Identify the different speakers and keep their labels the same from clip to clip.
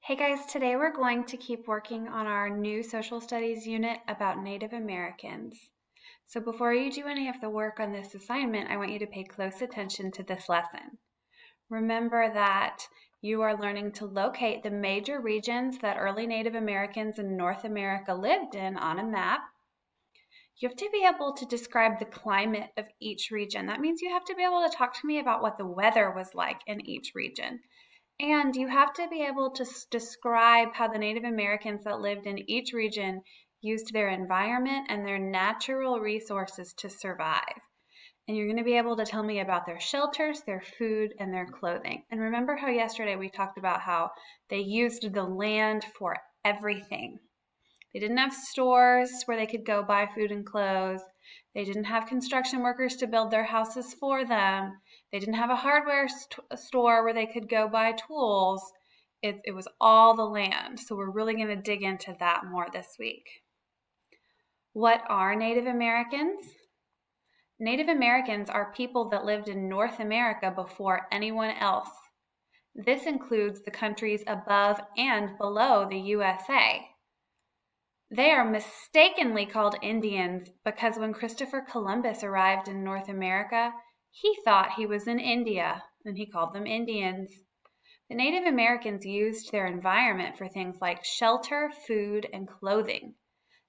Speaker 1: Hey guys, today we're going to keep working on our new social studies unit about Native Americans. So before you do any of the work on this assignment, I want you to pay close attention to this lesson. Remember that you are learning to locate the major regions that early Native Americans in North America lived in on a map. You have to be able to describe the climate of each region. That means you have to be able to talk to me about what the weather was like in each region. And you have to be able to describe how the Native Americans that lived in each region used their environment and their natural resources to survive. And you're going to be able to tell me about their shelters, their food, and their clothing. And remember how yesterday we talked about how they used the land for everything. They didn't have stores where they could go buy food and clothes. They didn't have construction workers to build their houses for them. They didn't have a hardware store where they could go buy tools. It was all the land. So we're really going to dig into that more this week. What are Native Americans? Native Americans are people that lived in North America before anyone else. This includes the countries above and below the USA. They are mistakenly called Indians because when Christopher Columbus arrived in North America, he thought he was in India, and he called them Indians. The Native Americans used their environment for things like shelter, food, and clothing.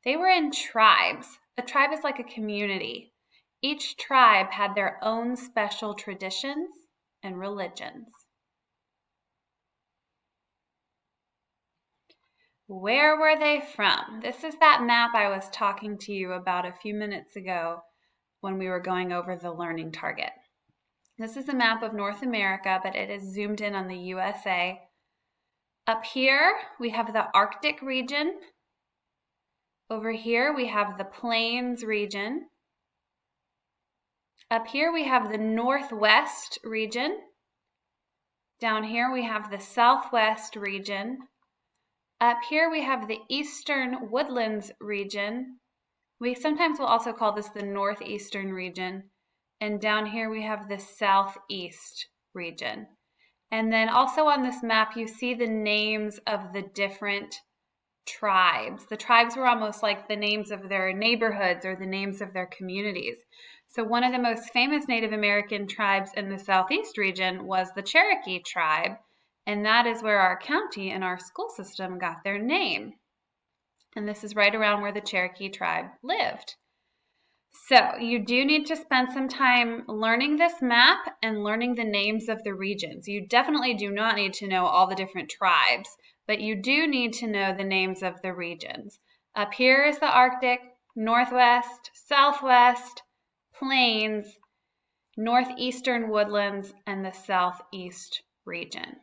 Speaker 1: They were in tribes. A tribe is like a community. Each tribe had their own special traditions and religions. Where were they from? This is that map I was talking to you about a few minutes ago when we were going over the learning target. This is a map of North America, but it is zoomed in on the USA. Up here, we have the Arctic region. Over here, we have the Plains region. Up here, we have the Northwest region. Down here, we have the Southwest region. Up here we have the Eastern Woodlands region. We sometimes will also call this the Northeastern region. And down here we have the Southeast region. And then also on this map you see the names of the different tribes. The tribes were almost like the names of their neighborhoods or the names of their communities. So one of the most famous Native American tribes in the Southeast region was the Cherokee tribe. And that is where our county and our school system got their name. And this is right around where the Cherokee tribe lived. So you do need to spend some time learning this map and learning the names of the regions. You definitely do not need to know all the different tribes, but you do need to know the names of the regions. Up here is the Arctic, Northwest, Southwest, Plains, Northeastern Woodlands, and the Southeast region.